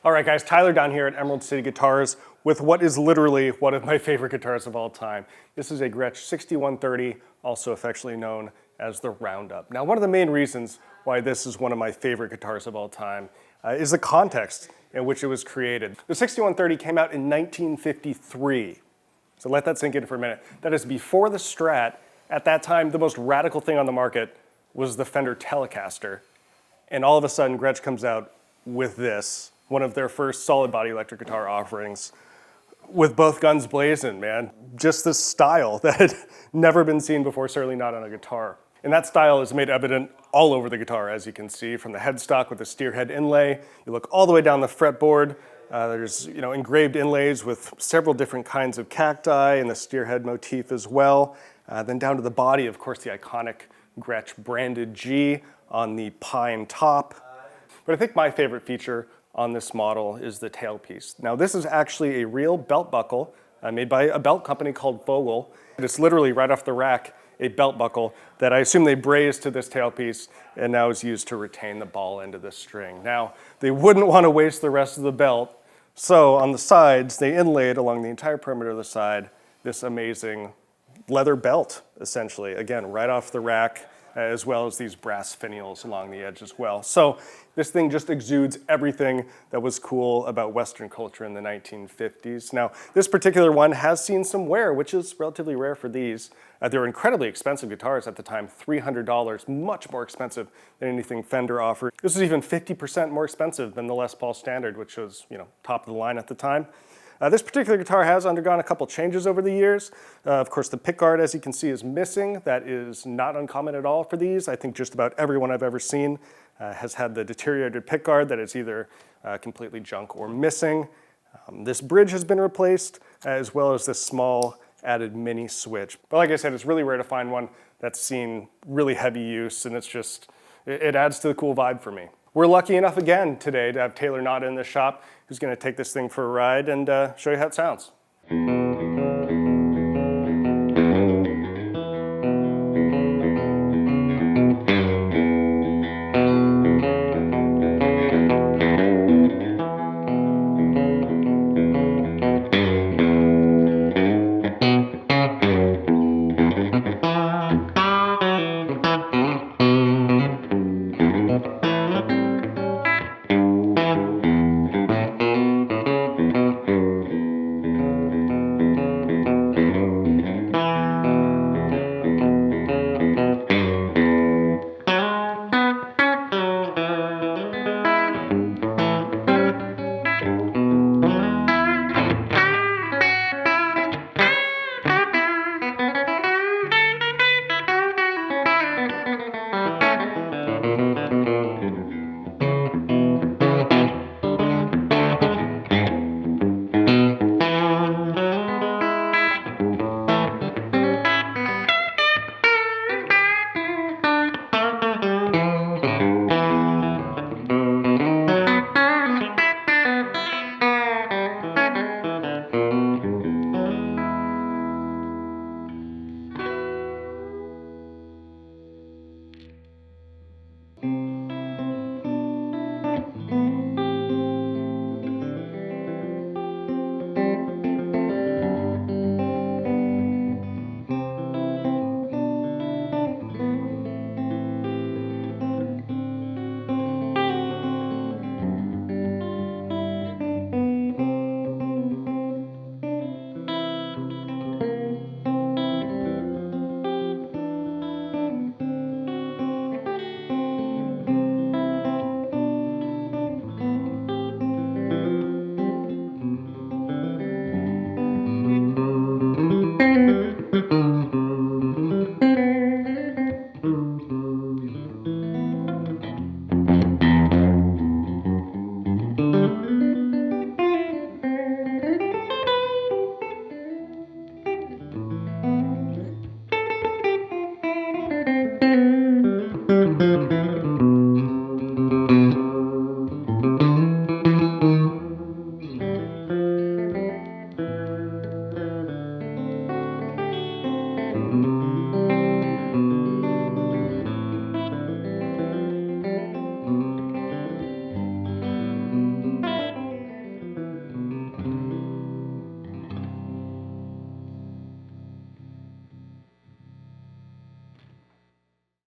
All right, guys, Tyler down here at Emerald City Guitars with what is literally one of my favorite guitars of all time. This is a Gretsch 6130, also affectionately known as the Roundup. Now, one of the main reasons why this is one of my favorite guitars of all time is the context in which it was created. The 6130 came out in 1953, so let that sink in for a minute. That is before the Strat. At that time, the most radical thing on the market was the Fender Telecaster, and all of a sudden, Gretsch comes out with this, one of their first solid body electric guitar offerings, with both guns blazing, man. Just this style that had never been seen before, certainly not on a guitar. And that style is made evident all over the guitar, as you can see, from the headstock with the steerhead inlay. You look all the way down the fretboard. There's engraved inlays with several different kinds of cacti and the steerhead motif as well. Then down to the body, of course, the iconic Gretsch branded G on the pine top. But I think my favorite feature on this model is the tailpiece. Now, this is actually a real belt buckle made by a belt company called Vogel. It's literally right off the rack, a belt buckle that I assume they brazed to this tailpiece and now is used to retain the ball end of the string. Now, they wouldn't want to waste the rest of the belt, so on the sides, they inlaid along the entire perimeter of the side this amazing leather belt, essentially. Again, right off the rack, as well as these brass finials along the edge as well. So this thing just exudes everything that was cool about Western culture in the 1950s. Now, this particular one has seen some wear, which is relatively rare for these. They were incredibly expensive guitars at the time, $300, much more expensive than anything Fender offered. This is even 50% more expensive than the Les Paul Standard, which was, top of the line at the time. This particular guitar has undergone a couple changes over the years. Of course, the pickguard, as you can see, is missing. That is not uncommon at all for these. I think just about everyone I've ever seen has had the deteriorated pickguard that is either completely junk or missing. This bridge has been replaced, as well as this small added mini switch. But like I said, it's really rare to find one that's seen really heavy use, and it adds to the cool vibe for me. We're lucky enough again today to have Taylor Nauta in the shop, who's going to take this thing for a ride and show you how it sounds.